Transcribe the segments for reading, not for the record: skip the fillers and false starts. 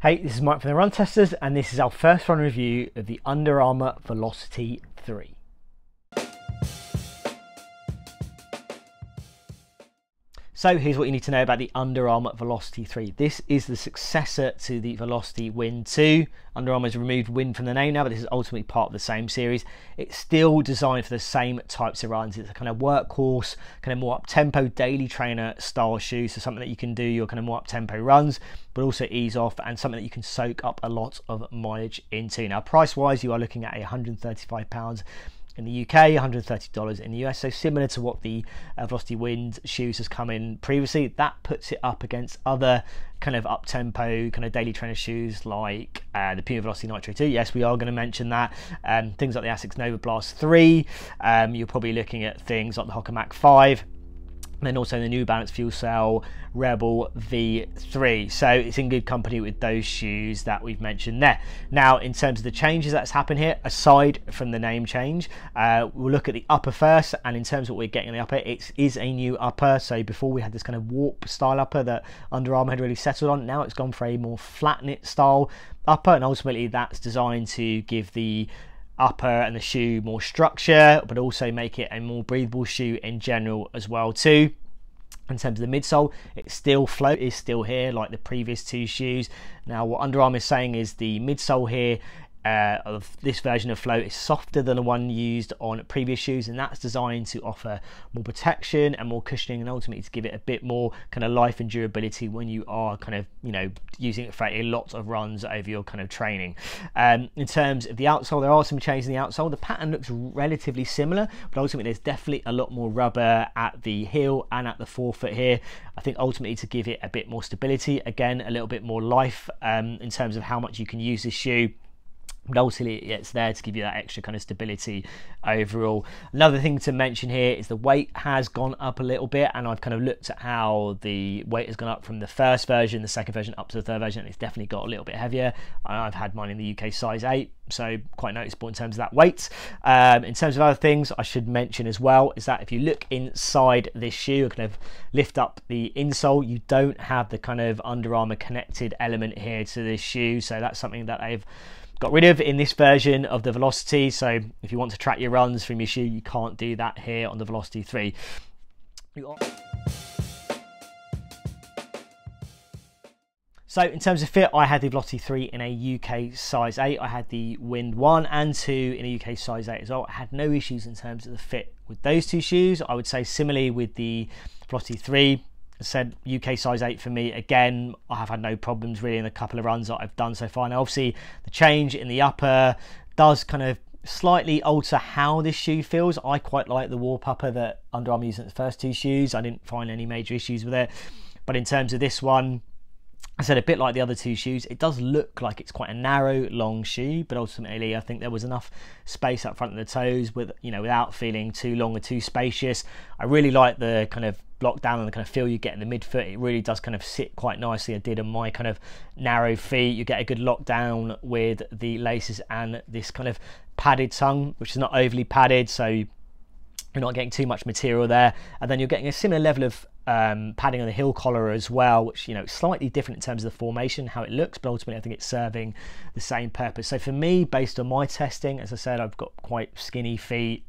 Hey, this is Mike from the Run Testers, and this is our first run review of the Under Armour Velociti 3. So here's what you need to know about the Under Armour Velociti 3. This is the successor to the Velociti Wind 2. Under Armour has removed Wind from the name now, but this is ultimately part of the same series. It's still designed for the same types of runs. It's a kind of workhorse, kind of more up-tempo daily trainer style shoe, so something that you can do your kind of more up-tempo runs, but also ease off, and something that you can soak up a lot of mileage into. Now, price-wise, you are looking at £135 in the UK, $130 in the US, so similar to what the Velociti Wind shoes has come in previously. That puts it up against other kind of up-tempo kind of daily trainer shoes like the Puma Velociti Nitro 2. Yes, we are going to mention that. Things like the Asics Nova Blast 3. You're probably looking at things like the Hoka Mach 5. And then also the New Balance Fuel Cell Rebel V3. So it's in good company with those shoes that we've mentioned there. Now, in terms of the changes that's happened here, aside from the name change, we'll look at the upper first. And in terms of what we're getting in the upper, it is a new upper. So before we had this kind of warp style upper that Under Armour had really settled on. Now it's gone for a more flat knit style upper. And ultimately that's designed to give the upper and the shoe more structure, but also make it a more breathable shoe in general as well too. In terms of the midsole, it's still float, is still here like the previous two shoes. Now what Under Armour is saying is the midsole here of this version of float is softer than the one used on previous shoes, and that's designed to offer more protection and more cushioning, and ultimately to give it a bit more kind of life and durability when you are kind of, you know, using it for a lot of runs over your kind of training. In terms of the outsole, there are some changes in the outsole. The pattern looks relatively similar, but ultimately there's definitely a lot more rubber at the heel and at the forefoot here. I think ultimately to give it a bit more stability, again a little bit more life in terms of how much you can use this shoe. But ultimately it's there to give you that extra kind of stability overall. Another thing to mention here is the weight has gone up a little bit, and I've kind of looked at how the weight has gone up from the first version, the second version, up to the third version, and it's definitely got a little bit heavier. I've had mine in the UK size 8, so quite noticeable in terms of that weight. In terms of other things I should mention as well is that if you look inside this shoe, kind of lift up the insole, you don't have the kind of Under Armour connected element here to this shoe, so that's something that they've got rid of in this version of the Velociti. So if you want to track your runs from your shoe, you can't do that here on the Velociti 3. So in terms of fit, I had the Velociti 3 in a UK size 8. I had the Wind 1 and 2 in a UK size 8 as well. I had no issues in terms of the fit with those two shoes. I would say similarly with the Velociti 3. I said UK size 8 for me. Again, I have had no problems really in the couple of runs that I've done so far. Now obviously the change in the upper does kind of slightly alter how this shoe feels. I quite like the warp upper that Under Armour used in the first two shoes. I didn't find any major issues with it, but in terms of this one, I said a bit like the other two shoes, it does look like it's quite a narrow, long shoe, but ultimately I think there was enough space up front of the toes with, you know, without feeling too long or too spacious. I really like the kind of block down and the kind of feel you get in the midfoot. It really does kind of sit quite nicely. I did on my kind of narrow feet. You get a good lockdown with the laces and this kind of padded tongue, which is not overly padded, so you're not getting too much material there. And then you're getting a similar level of padding on the heel collar as well, which, you know, slightly different in terms of the formation, how it looks, but ultimately I think it's serving the same purpose. So for me, based on my testing, as I said, I've got quite skinny feet.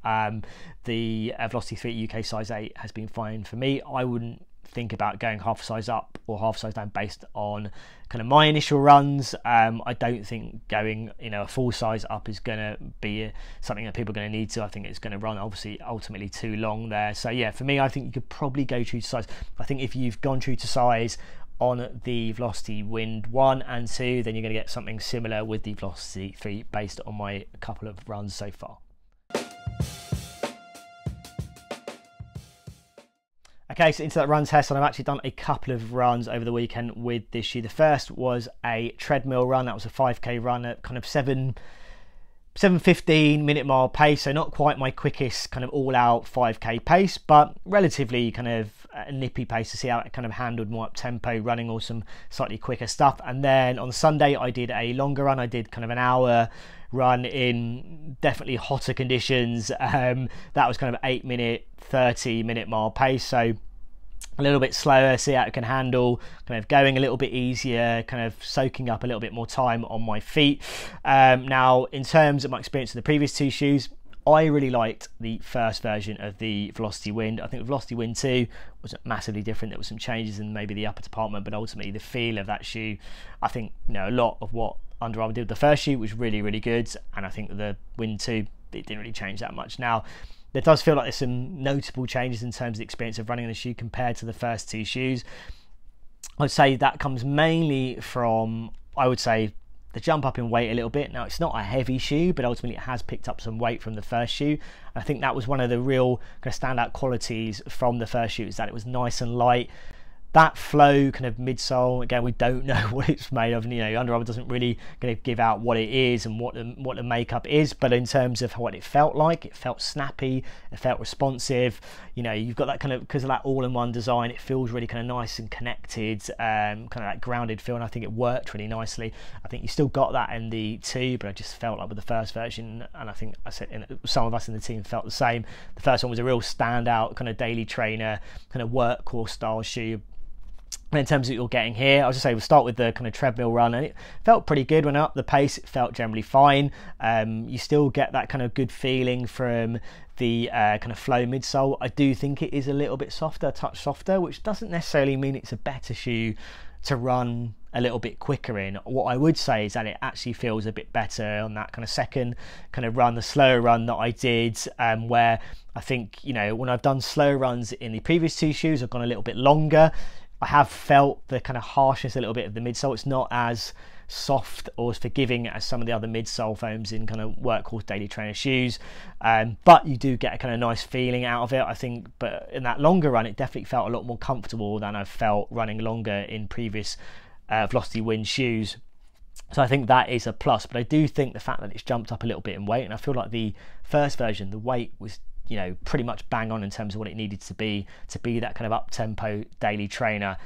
The Velociti 3 UK size 8 has been fine for me. I wouldn't think about going half a size up or half a size down based on kind of my initial runs. I don't think going, you know, a full size up is going to be something that people are going to need to. I think it's going to run obviously ultimately too long there. So yeah, for me, I think you could probably go true to size. I think if you've gone true to size on the Velociti Wind 1 and 2, then you're going to get something similar with the Velociti 3 based on my couple of runs so far. Okay, so into that run test, and I've actually done a couple of runs over the weekend with this shoe. The first was a treadmill run. That was a 5k run at kind of 7:15 minute mile pace, so not quite my quickest kind of all-out 5k pace, but relatively kind of a nippy pace to see how it kind of handled more up tempo running or some slightly quicker stuff. And then on Sunday I did a longer run. I did kind of an hour run in definitely hotter conditions. That was kind of 8 minute 30 minute mile pace, so a little bit slower, see how it can handle, kind of going a little bit easier, kind of soaking up a little bit more time on my feet. Now, in terms of my experience with the previous two shoes, I really liked the first version of the Velociti Wind. I think the Velociti Wind 2 wasn't massively different. There were some changes in maybe the upper department, but ultimately the feel of that shoe, I think, you know, a lot of what Under Armour did with the first shoe was really, really good. And I think the Wind 2, it didn't really change that much. Now, there does feel like there's some notable changes in terms of the experience of running the shoe compared to the first two shoes. I'd say that comes mainly from, I would say, the jump up in weight a little bit. Now, it's not a heavy shoe, but ultimately it has picked up some weight from the first shoe. I think that was one of the real kind of standout qualities from the first shoe, is that it was nice and light. That flow kind of midsole, again, we don't know what it's made of. You know, Under Armour doesn't really kind of give out what it is and what the makeup is, but in terms of what it felt like, it felt snappy, it felt responsive. You know, you've got that kind of, because of that all-in-one design, it feels really kind of nice and connected, kind of that grounded feel, and I think it worked really nicely. I think you still got that in the 2, but I just felt like with the first version, and I think I said some of us in the team felt the same, the first one was a real standout kind of daily trainer, kind of workhorse style shoe. And in terms of what you're getting here, I'll just say we'll start with the kind of treadmill run, and it felt pretty good. When up the pace, it felt generally fine. You still get that kind of good feeling from the kind of flow midsole. I do think it is a little bit softer, a touch softer, which doesn't necessarily mean it's a better shoe to run a little bit quicker in. What I would say is that it actually feels a bit better on that kind of second kind of run, the slower run that I did, where I think, you know, when I've done slow runs in the previous two shoes, I've gone a little bit longer. I have felt the kind of harshness a little bit of the midsole. It's not as soft or as forgiving as some of the other midsole foams in kind of workhorse daily trainer shoes, but you do get a kind of nice feeling out of it, I think. But in that longer run, it definitely felt a lot more comfortable than I've felt running longer in previous Velociti Wind shoes. So I think that is a plus, but I do think the fact that it's jumped up a little bit in weight, and I feel like the first version, the weight was, you know, pretty much bang on in terms of what it needed to be that kind of up-tempo daily trainer.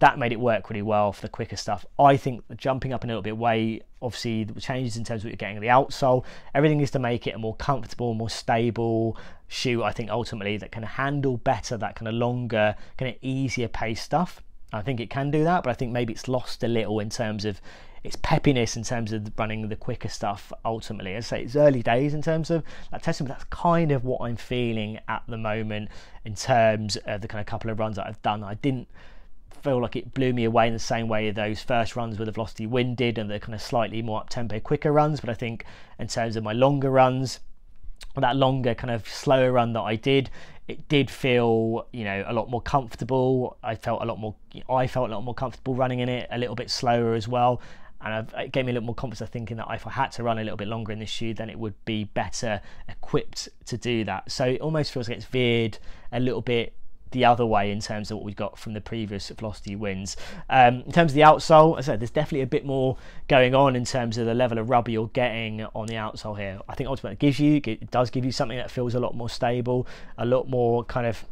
That made it work really well for the quicker stuff. I think jumping up a little bit weight, obviously the changes in terms of what you're getting at the outsole, everything is to make it a more comfortable, more stable shoe, I think, ultimately, that can handle better that kind of longer, kind of easier pace stuff. I think it can do that, but I think maybe it's lost a little in terms of its peppiness, in terms of running the quicker stuff ultimately. As I say, it's early days in terms of that testing, but that's kind of what I'm feeling at the moment in terms of the kind of couple of runs that I've done. I didn't feel like it blew me away in the same way those first runs with the Velociti Wind did, and the kind of slightly more up-tempo quicker runs, but I think in terms of my longer runs, that longer kind of slower run that I did, it did feel, you know, a lot more comfortable. I felt a lot more comfortable running in it, a little bit slower as well. And it gave me a little more confidence, thinking that if I had to run a little bit longer in this shoe, then it would be better equipped to do that. So it almost feels like it's veered a little bit the other way in terms of what we've got from the previous Velociti Winds. In terms of the outsole, as I said, there's definitely a bit more going on in terms of the level of rubber you're getting on the outsole here. I think ultimately it does give you something that feels a lot more stable, a lot more kind of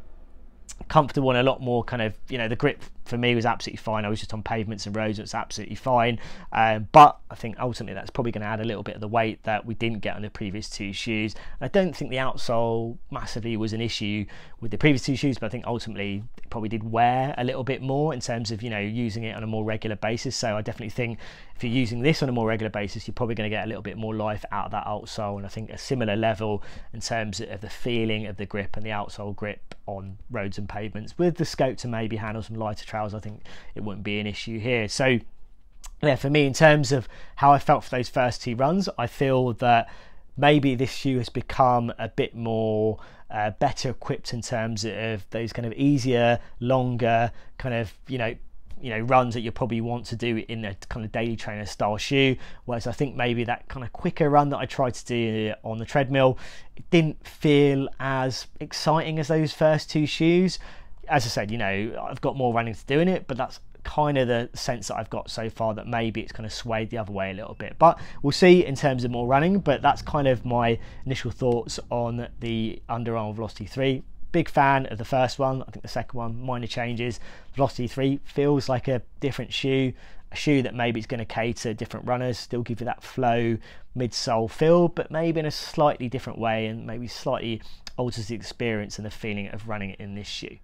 comfortable, and a lot more kind of, you know, the grip for me was absolutely fine. I was just on pavements and roads, it's absolutely fine, but I think ultimately that's probably going to add a little bit of the weight that we didn't get on the previous two shoes. I don't think the outsole massively was an issue with the previous two shoes, but I think ultimately it probably did wear a little bit more in terms of, you know, using it on a more regular basis. So I definitely think if you're using this on a more regular basis, you're probably going to get a little bit more life out of that outsole, and I think a similar level in terms of the feeling of the grip and the outsole grip on roads and pavements, with the scope to maybe handle some lighter trails. I think it wouldn't be an issue here. So yeah, for me, in terms of how I felt for those first two runs, I feel that maybe this shoe has become a bit more better equipped in terms of those kind of easier, longer kind of, you know, runs that you probably want to do in a kind of daily trainer style shoe. Whereas I think maybe that kind of quicker run that I tried to do on the treadmill, it didn't feel as exciting as those first two shoes. As I said, you know, I've got more running to do in it, but that's kind of the sense that I've got so far, that maybe it's kind of swayed the other way a little bit. But we'll see in terms of more running, but that's kind of my initial thoughts on the Under Armour Velociti 3. Big fan of the first one. I think the second one, minor changes. Velociti 3 feels like a different shoe, a shoe that maybe it's going to cater different runners, still give you that flow midsole feel, but maybe in a slightly different way, and maybe slightly alters the experience and the feeling of running it in this shoe.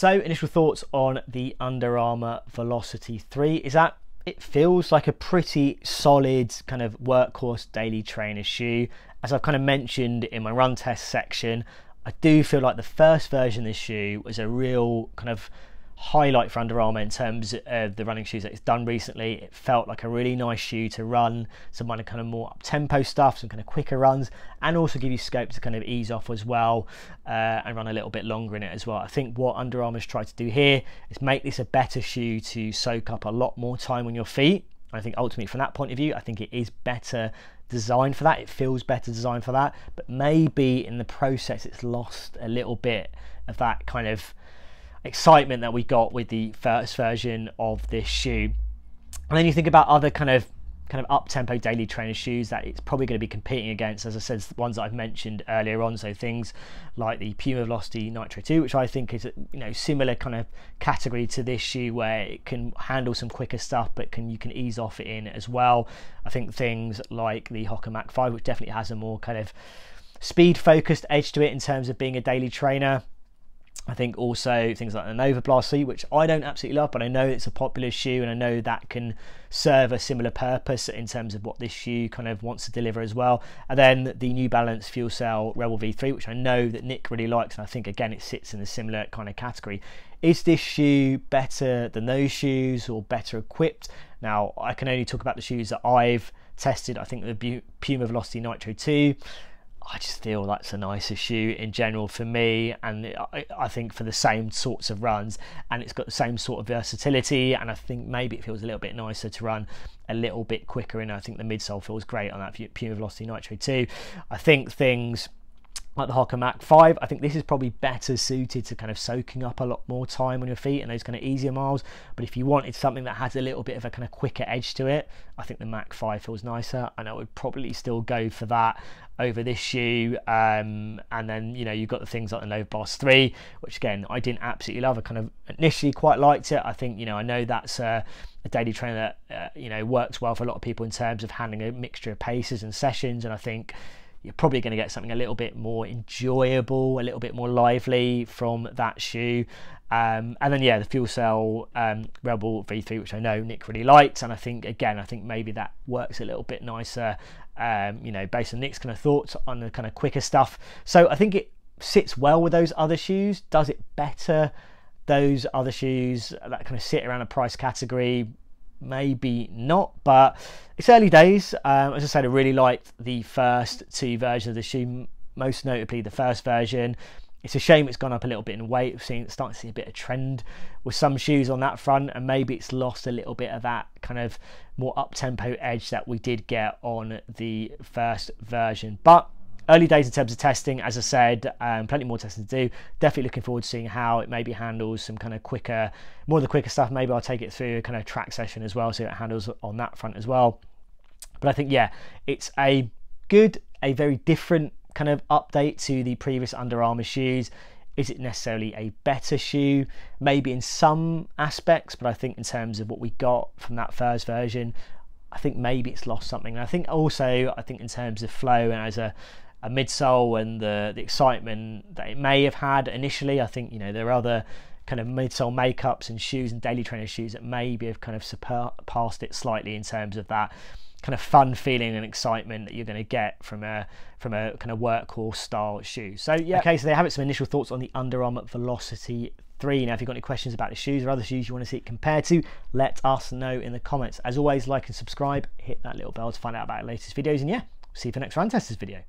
So initial thoughts on the Under Armour Velociti 3 is that it feels like a pretty solid kind of workhorse daily trainer shoe. As I've kind of mentioned in my run test section, I do feel like the first version of this shoe was a real kind of highlight for Under Armour in terms of the running shoes that it's done recently. It felt like a really nice shoe to run some kind of more up-tempo stuff, some kind of quicker runs, and also give you scope to kind of ease off as well and run a little bit longer in it as well. I think what Under Armour's tried to do here is make this a better shoe to soak up a lot more time on your feet. I think ultimately from that point of view, I think it is better designed for that. It feels better designed for that, but maybe in the process it's lost a little bit of that kind of excitement that we got with the first version of this shoe. And then you think about other kind of up-tempo daily trainer shoes that it's probably going to be competing against, as I said, the ones that I've mentioned earlier on. So things like the Puma Velociti Nitro 2, which I think is a similar kind of category to this shoe, where it can handle some quicker stuff, but you can ease off it in as well. I think things like the Hoka Mach 5, which definitely has a more kind of speed-focused edge to it in terms of being a daily trainer. I think also things like the Nova Blast C, which I don't absolutely love, but I know it's a popular shoe, and I know that can serve a similar purpose in terms of what this shoe kind of wants to deliver as well. And then the New Balance Fuel Cell Rebel V3, which I know that Nick really likes, and I think again it sits in a similar kind of category. Is this shoe better than those shoes or better equipped? Now, I can only talk about the shoes that I've tested. I think the Puma Velociti Nitro 2, I just feel that's a nicer shoe in general for me, and I think for the same sorts of runs, and it's got the same sort of versatility, and I think maybe it feels a little bit nicer to run a little bit quicker in. I think the midsole feels great on that Puma Velociti Nitro 2. I think things like the Hoka Mach 5, I think this is probably better suited to kind of soaking up a lot more time on your feet and those kind of easier miles. But if you wanted something that has a little bit of a kind of quicker edge to it, I think the Mach 5 feels nicer, and I would probably still go for that over this shoe. And then you've got the things like the Nova Blast 3, which again I didn't absolutely love. I kind of initially quite liked it. I think I know that's a daily trainer that works well for a lot of people in terms of handling a mixture of paces and sessions, and I think you're probably going to get something a little bit more enjoyable, a little bit more lively from that shoe. And then the Fuel Cell Rebel V3, which I know Nick really liked, and I think maybe that works a little bit nicer, based on Nick's kind of thoughts on the kind of quicker stuff. So I think it sits well with those other shoes. Does it better those other shoes that kind of sit around a price category? Maybe not, but it's early days. As I said, I really liked the first two versions of the shoe, most notably the first version. It's a shame it's gone up a little bit in weight. We're starting to see a bit of trend with some shoes on that front, and maybe it's lost a little bit of that kind of more up-tempo edge that we did get on the first version. But early days in terms of testing, as I said, plenty more testing to do. Definitely looking forward to seeing how it maybe handles some kind of more of the quicker stuff. Maybe I'll take it through a kind of track session as well, so it handles on that front as well. But I think, it's a very different kind of update to the previous Under Armour shoes. Is it necessarily a better shoe? Maybe in some aspects, but I think in terms of what we got from that first version, I think maybe it's lost something. And I think also, in terms of flow and as a midsole and the excitement that it may have had initially, I think there are other kind of midsole makeups and shoes and daily trainer shoes that maybe have kind of surpassed it slightly in terms of that kind of fun feeling and excitement that you're going to get from a kind of workhorse style shoe. So okay, so there have it, some initial thoughts on the Under Armour Velociti 3. Now, if you've got any questions about the shoes or other shoes you want to see it compared to, let us know in the comments. As always, like and subscribe, hit that little bell to find out about our latest videos, and see you for the next Run Testers video.